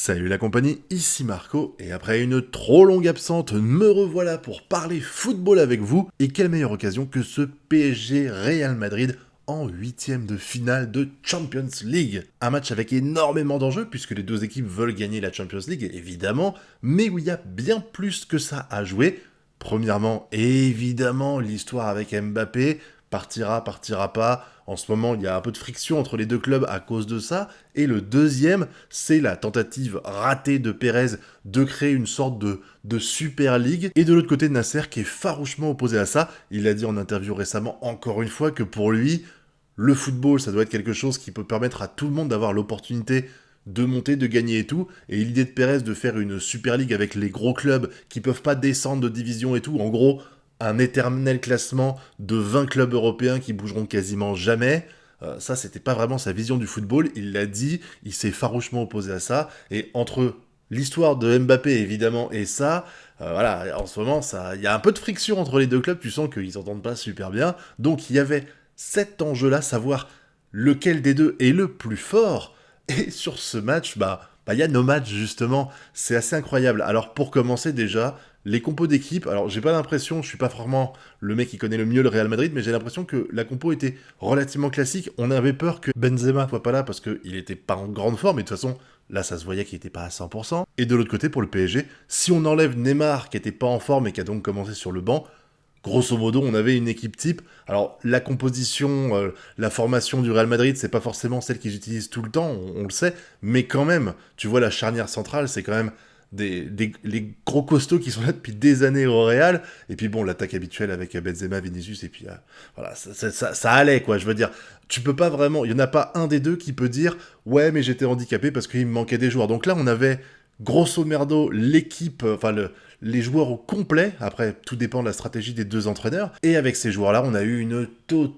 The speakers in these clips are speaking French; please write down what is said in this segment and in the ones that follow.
Salut la compagnie, ici Marco, et après une trop longue absente, me revoilà pour parler football avec vous, et quelle meilleure occasion que ce PSG Real Madrid en huitième de finale de Champions League. Un match avec énormément d'enjeux, puisque les deux équipes veulent gagner la Champions League, évidemment, mais où il y a bien plus que ça à jouer. Premièrement, évidemment, l'histoire avec Mbappé, partira pas. En ce moment, il y a un peu de friction entre les deux clubs à cause de ça. Et le deuxième, c'est la tentative ratée de Pérez de créer une sorte de Super League. Et de l'autre côté, Nasser qui est farouchement opposé à ça. Il a dit en interview récemment, encore une fois, que pour lui, le football, ça doit être quelque chose qui peut permettre à tout le monde d'avoir l'opportunité de monter, de gagner et tout. Et l'idée de Pérez de faire une Super League avec les gros clubs qui peuvent pas descendre de division et tout, en gros, un éternel classement de 20 clubs européens qui bougeront quasiment jamais. Ça, c'était pas vraiment sa vision du football. Il l'a dit, il s'est farouchement opposé à ça. Et entre l'histoire de Mbappé, évidemment, et ça, voilà, en ce moment, il y a un peu de friction entre les deux clubs. Tu sens qu'ils s'entendent pas super bien. Donc, il y avait cet enjeu-là, savoir lequel des deux est le plus fort. Et sur ce match, il y a nos matchs, justement. C'est assez incroyable. Alors, pour commencer, déjà, les compos d'équipe, alors j'ai pas l'impression, je suis pas vraiment le mec qui connaît le mieux le Real Madrid, mais j'ai l'impression que la compo était relativement classique. On avait peur que Benzema soit pas là parce qu'il était pas en grande forme, et de toute façon, là ça se voyait qu'il était pas à 100%. Et de l'autre côté, pour le PSG, si on enlève Neymar qui était pas en forme et qui a donc commencé sur le banc, grosso modo, on avait une équipe type. Alors, la composition, la formation du Real Madrid, c'est pas forcément celle qu'ils utilisent tout le temps, on le sait, mais quand même, tu vois, la charnière centrale, c'est quand même les gros costauds qui sont là depuis des années au Real, et puis bon, l'attaque habituelle avec Benzema, Vinicius, et puis voilà, ça allait, quoi, je veux dire, tu peux pas vraiment, il y en a pas un des deux qui peut dire, ouais, mais j'étais handicapé parce qu'il me manquait des joueurs. Donc là, on avait, grosso merdo, l'équipe, les joueurs au complet, après, tout dépend de la stratégie des deux entraîneurs, et avec ces joueurs-là, on a eu une totale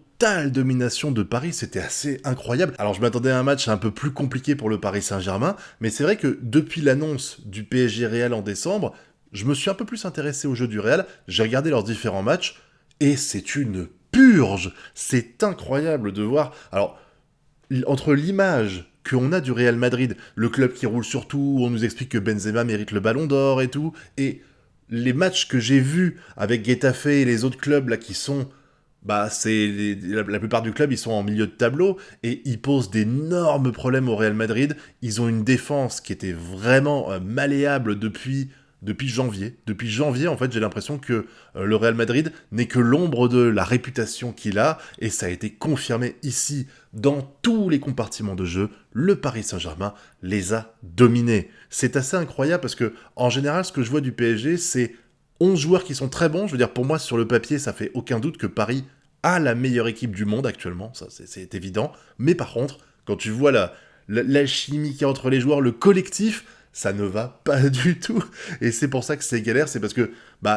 domination de Paris, c'était assez incroyable. Alors je m'attendais à un match un peu plus compliqué pour le Paris Saint-Germain, mais c'est vrai que depuis l'annonce du PSG Real en décembre, je me suis un peu plus intéressé au jeu du Real, j'ai regardé leurs différents matchs, et c'est une purge. C'est incroyable de voir. Alors, entre l'image qu'on a du Real Madrid, le club qui roule sur tout, on nous explique que Benzema mérite le ballon d'or et tout, et les matchs que j'ai vus avec Getafe et les autres clubs là qui sont la plupart du club, ils sont en milieu de tableau et ils posent d'énormes problèmes au Real Madrid. Ils ont une défense qui était vraiment malléable depuis janvier. Depuis janvier, en fait, j'ai l'impression que le Real Madrid n'est que l'ombre de la réputation qu'il a et ça a été confirmé ici dans tous les compartiments de jeu. Le Paris Saint-Germain les a dominés. C'est assez incroyable parce que, en général, ce que je vois du PSG, c'est 11 joueurs qui sont très bons. Je veux dire, pour moi, sur le papier, ça fait aucun doute que Paris a la meilleure équipe du monde actuellement. Ça, c'est évident. Mais par contre, quand tu vois l'alchimie qu'il y a entre les joueurs, le collectif, ça ne va pas du tout. Et c'est pour ça que c'est galère. C'est parce que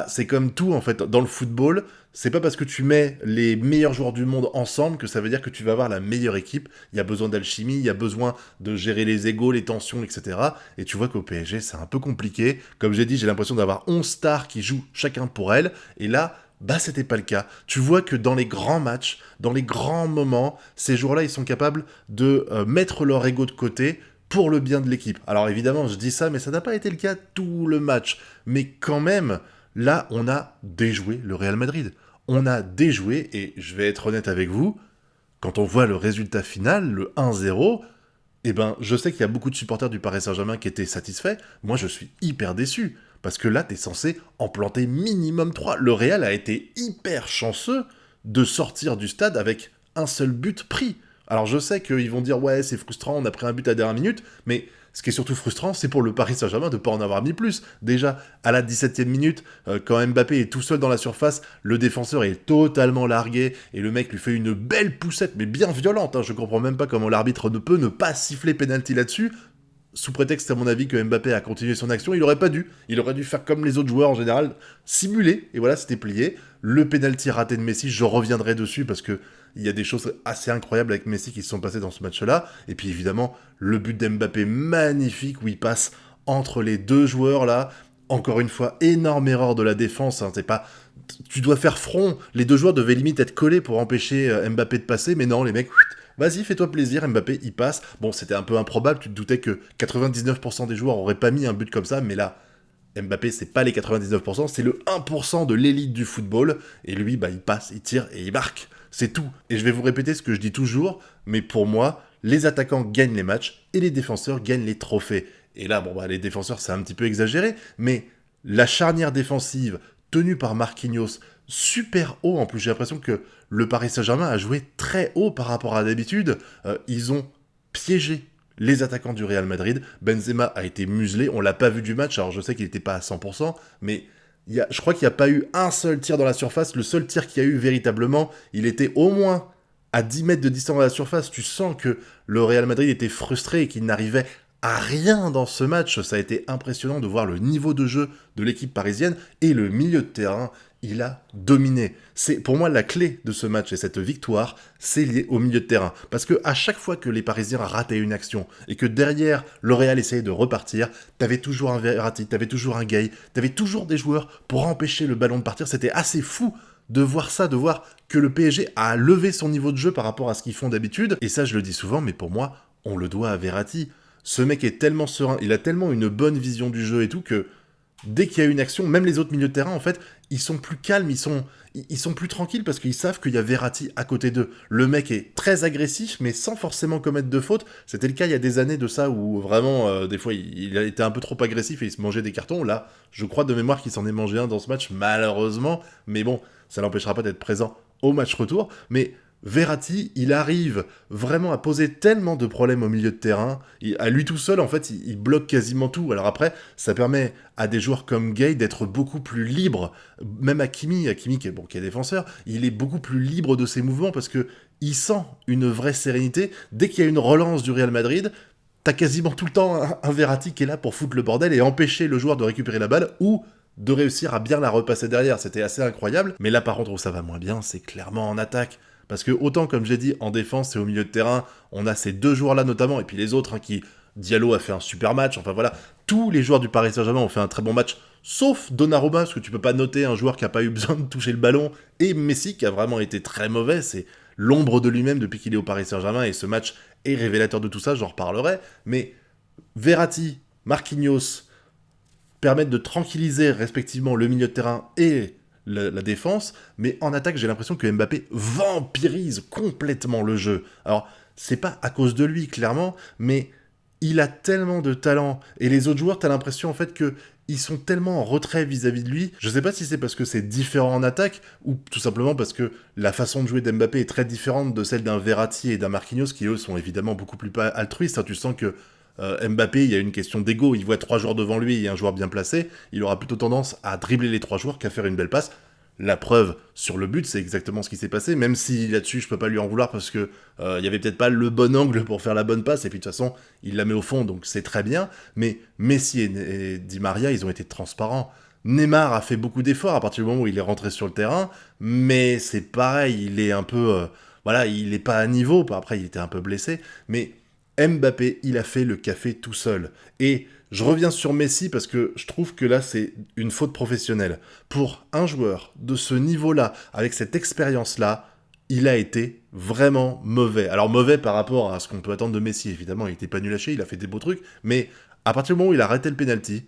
c'est comme tout, en fait, dans le football. C'est pas parce que tu mets les meilleurs joueurs du monde ensemble que ça veut dire que tu vas avoir la meilleure équipe. Il y a besoin d'alchimie, il y a besoin de gérer les égos, les tensions, etc. Et tu vois qu'au PSG, c'est un peu compliqué. Comme j'ai dit, j'ai l'impression d'avoir 11 stars qui jouent chacun pour elles. Et là, c'était pas le cas. Tu vois que dans les grands matchs, dans les grands moments, ces joueurs-là, ils sont capables de mettre leur ego de côté pour le bien de l'équipe. Alors évidemment, je dis ça, mais ça n'a pas été le cas tout le match. Mais quand même, là, on a déjoué le Real Madrid. On a déjoué, et je vais être honnête avec vous, quand on voit le résultat final, le 1-0, je sais qu'il y a beaucoup de supporters du Paris Saint-Germain qui étaient satisfaits. Moi, je suis hyper déçu. Parce que là, t'es censé en planter minimum 3. Le Real a été hyper chanceux de sortir du stade avec un seul but pris. Alors je sais qu'ils vont dire, ouais, c'est frustrant, on a pris un but à la dernière minute, mais ce qui est surtout frustrant, c'est pour le Paris Saint-Germain de ne pas en avoir mis plus. Déjà, à la 17e minute, quand Mbappé est tout seul dans la surface, le défenseur est totalement largué, et le mec lui fait une belle poussette, mais bien violente. Je comprends même pas comment l'arbitre ne peut ne pas siffler penalty là-dessus, sous prétexte, à mon avis, que Mbappé a continué son action. Il aurait pas dû. Il aurait dû faire comme les autres joueurs en général, simuler, et voilà, c'était plié. Le penalty raté de Messi, je reviendrai dessus, parce que il y a des choses assez incroyables avec Messi qui se sont passées dans ce match-là. Et puis évidemment, le but d'Mbappé magnifique où il passe entre les deux joueurs là. Encore une fois, énorme erreur de la défense. C'est pas, tu dois faire front. Les deux joueurs devaient limite être collés pour empêcher Mbappé de passer, mais non, les mecs vas-y, fais-toi plaisir, Mbappé, il passe. Bon, c'était un peu improbable, tu te doutais que 99% des joueurs auraient pas mis un but comme ça, mais là, Mbappé, c'est pas les 99%, c'est le 1% de l'élite du football, et lui, bah, il passe, il tire et il marque. C'est tout. Et je vais vous répéter ce que je dis toujours, mais pour moi, les attaquants gagnent les matchs et les défenseurs gagnent les trophées. Et là, bon, bah, les défenseurs, c'est un petit peu exagéré, mais la charnière défensive tenue par Marquinhos, super haut, en plus j'ai l'impression que le Paris Saint-Germain a joué très haut par rapport à d'habitude. Ils ont piégé les attaquants du Real Madrid. Benzema a été muselé, on l'a pas vu du match, alors je sais qu'il n'était pas à 100%, mais je crois qu'il n'y a pas eu un seul tir dans la surface. Le seul tir qu'il y a eu véritablement, il était au moins à 10 mètres de distance de la surface. Tu sens que le Real Madrid était frustré et qu'il n'arrivait à rien dans ce match. Ça a été impressionnant de voir le niveau de jeu de l'équipe parisienne et le milieu de terrain. Il a dominé. C'est pour moi la clé de ce match et cette victoire, c'est lié au milieu de terrain. Parce que à chaque fois que les Parisiens rataient une action et que derrière le Real essayait de repartir, t'avais toujours un Verratti, t'avais toujours un Gay, t'avais toujours des joueurs pour empêcher le ballon de partir. C'était assez fou de voir ça, de voir que le PSG a levé son niveau de jeu par rapport à ce qu'ils font d'habitude. Et ça, je le dis souvent, mais pour moi, on le doit à Verratti. Ce mec est tellement serein, il a tellement une bonne vision du jeu et tout que dès qu'il y a une action, même les autres milieux de terrain, en fait, ils sont plus calmes, ils sont plus tranquilles parce qu'ils savent qu'il y a Verratti à côté d'eux. Le mec est très agressif, mais sans forcément commettre de faute. C'était le cas il y a des années de ça où vraiment, des fois, il a été un peu trop agressif et il se mangeait des cartons. Là, je crois de mémoire qu'il s'en est mangé un dans ce match, malheureusement. Mais bon, ça l'empêchera pas d'être présent au match retour. Mais Verratti, il arrive vraiment à poser tellement de problèmes au milieu de terrain. À lui tout seul, en fait, il bloque quasiment tout. Alors après, ça permet à des joueurs comme Gay d'être beaucoup plus libres. Même Hakimi qui est défenseur, il est beaucoup plus libre de ses mouvements parce que il sent une vraie sérénité. Dès qu'il y a une relance du Real Madrid, t'as quasiment tout le temps un Verratti qui est là pour foutre le bordel et empêcher le joueur de récupérer la balle ou de réussir à bien la repasser derrière. C'était assez incroyable. Mais là, par contre, où ça va moins bien, c'est clairement en attaque. Parce que autant, comme j'ai dit, en défense et au milieu de terrain, on a ces deux joueurs-là notamment, et puis les autres, Diallo a fait un super match, enfin voilà, tous les joueurs du Paris Saint-Germain ont fait un très bon match, sauf Donnarumma, parce que tu peux pas noter un joueur qui a pas eu besoin de toucher le ballon, et Messi, qui a vraiment été très mauvais, c'est l'ombre de lui-même depuis qu'il est au Paris Saint-Germain, et ce match est révélateur de tout ça, j'en reparlerai, mais Verratti, Marquinhos, permettent de tranquilliser respectivement le milieu de terrain et la défense, mais en attaque, j'ai l'impression que Mbappé vampirise complètement le jeu. Alors, c'est pas à cause de lui, clairement, mais il a tellement de talent, et les autres joueurs, t'as l'impression, en fait, que ils sont tellement en retrait vis-à-vis de lui. Je sais pas si c'est parce que c'est différent en attaque, ou tout simplement parce que la façon de jouer d'Mbappé est très différente de celle d'un Verratti et d'un Marquinhos, qui eux sont évidemment beaucoup plus altruistes. Tu sens que Mbappé, il y a une question d'ego, il voit 3 joueurs devant lui et un joueur bien placé, il aura plutôt tendance à dribbler les 3 joueurs qu'à faire une belle passe. La preuve sur le but, c'est exactement ce qui s'est passé, même si là-dessus je peux pas lui en vouloir parce que il y avait peut-être pas le bon angle pour faire la bonne passe, et puis de toute façon il la met au fond, donc c'est très bien. Mais Messi et Di Maria, ils ont été transparents. Neymar a fait beaucoup d'efforts à partir du moment où il est rentré sur le terrain, mais c'est pareil, il est un peu voilà, il est pas à niveau. Après il était un peu blessé, mais Mbappé, il a fait le café tout seul. Et je reviens sur Messi parce que je trouve que là, c'est une faute professionnelle. Pour un joueur de ce niveau-là, avec cette expérience-là, il a été vraiment mauvais. Alors mauvais par rapport à ce qu'on peut attendre de Messi, évidemment, il était pas nul à chier, il a fait des beaux trucs, mais à partir du moment où il a arrêté le penalty,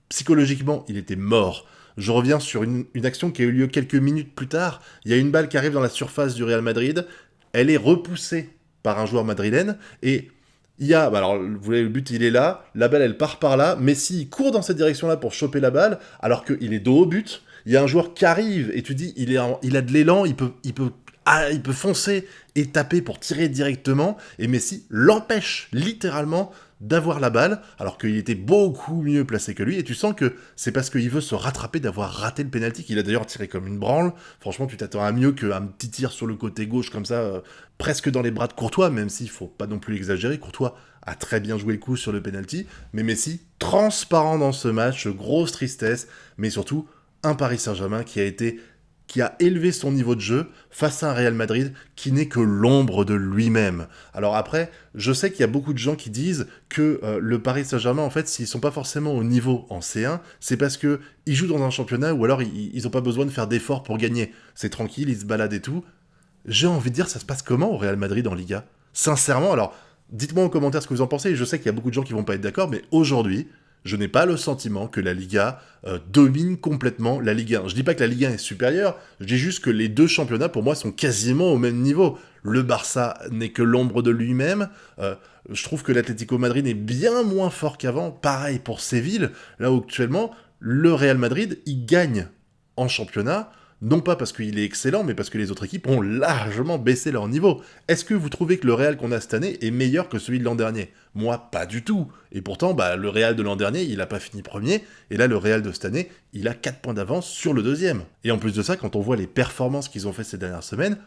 psychologiquement, il était mort. Je reviens sur une action qui a eu lieu quelques minutes plus tard. Il y a une balle qui arrive dans la surface du Real Madrid, elle est repoussée par un joueur madrilène, et alors vous voyez, le but il est là, la balle elle part par là, Messi il court dans cette direction-là pour choper la balle, alors qu'il est dos au but, il y a un joueur qui arrive, et tu dis, il a de l'élan, il peut foncer et taper pour tirer directement, et Messi l'empêche littéralement d'avoir la balle, alors qu'il était beaucoup mieux placé que lui, et tu sens que c'est parce qu'il veut se rattraper d'avoir raté le penalty, qu'il a d'ailleurs tiré comme une branle. Franchement, tu t'attends à mieux qu'un petit tir sur le côté gauche comme ça, presque dans les bras de Courtois, même s'il faut pas non plus exagérer. Courtois a très bien joué le coup sur le penalty, mais Messi, transparent dans ce match, grosse tristesse, mais surtout un Paris Saint-Germain qui a élevé son niveau de jeu face à un Real Madrid qui n'est que l'ombre de lui-même. Alors après, je sais qu'il y a beaucoup de gens qui disent que le Paris Saint-Germain, en fait, s'ils sont pas forcément au niveau en C1, c'est parce que ils jouent dans un championnat ou alors ils ont pas besoin de faire d'efforts pour gagner. C'est tranquille, ils se baladent et tout. J'ai envie de dire, ça se passe comment au Real Madrid en Liga ? Sincèrement, alors, dites-moi en commentaire ce que vous en pensez, je sais qu'il y a beaucoup de gens qui vont pas être d'accord, mais aujourd'hui, je n'ai pas le sentiment que la Liga domine complètement la Ligue 1. Je dis pas que la Ligue 1 est supérieure, je dis juste que les deux championnats, pour moi, sont quasiment au même niveau. Le Barça n'est que l'ombre de lui-même, je trouve que l'Atlético Madrid est bien moins fort qu'avant, pareil pour Séville, là où actuellement, le Real Madrid, il gagne en championnat, non pas parce qu'il est excellent, mais parce que les autres équipes ont largement baissé leur niveau. Est-ce que vous trouvez que le Real qu'on a cette année est meilleur que celui de l'an dernier? Moi, pas du tout. Et pourtant, le Real de l'an dernier, il n'a pas fini premier, et là, le Real de cette année, il a 4 points d'avance sur le deuxième. Et en plus de ça, quand on voit les performances qu'ils ont fait ces dernières semaines,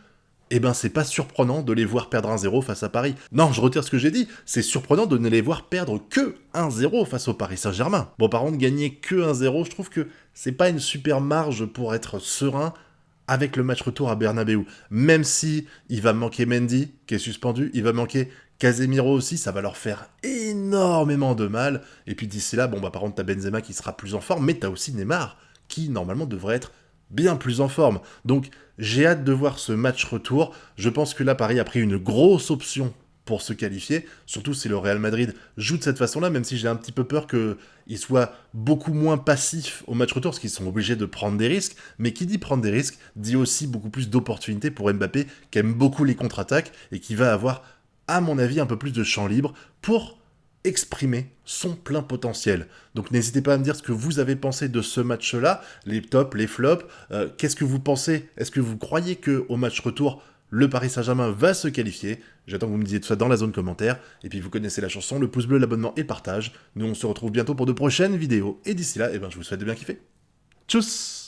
eh ben c'est pas surprenant de les voir perdre 1-0 face à Paris. Non, je retire ce que j'ai dit, c'est surprenant de ne les voir perdre que 1-0 face au Paris Saint-Germain. Bon, par contre, gagner que 1-0, je trouve que c'est pas une super marge pour être serein avec le match retour à Bernabeu. Même si il va manquer Mendy, qui est suspendu, il va manquer Casemiro aussi, ça va leur faire énormément de mal. Et puis d'ici là, par contre, t'as Benzema qui sera plus en forme, mais t'as aussi Neymar, qui normalement devrait être bien plus en forme. Donc j'ai hâte de voir ce match retour. Je pense que là, Paris a pris une grosse option pour se qualifier, surtout si le Real Madrid joue de cette façon-là, même si j'ai un petit peu peur qu'ils soient beaucoup moins passifs au match retour, parce qu'ils sont obligés de prendre des risques, mais qui dit prendre des risques, dit aussi beaucoup plus d'opportunités pour Mbappé, qui aime beaucoup les contre-attaques, et qui va avoir, à mon avis, un peu plus de champ libre pour exprimer son plein potentiel. Donc n'hésitez pas à me dire ce que vous avez pensé de ce match-là, les tops, les flops, qu'est-ce que vous pensez? Est-ce que vous croyez qu'au match retour, le Paris Saint-Germain va se qualifier? J'attends que vous me disiez tout ça dans la zone commentaire, et puis vous connaissez la chanson, le pouce bleu, l'abonnement et le partage. Nous on se retrouve bientôt pour de prochaines vidéos, et d'ici là, je vous souhaite de bien kiffer. Tchuss!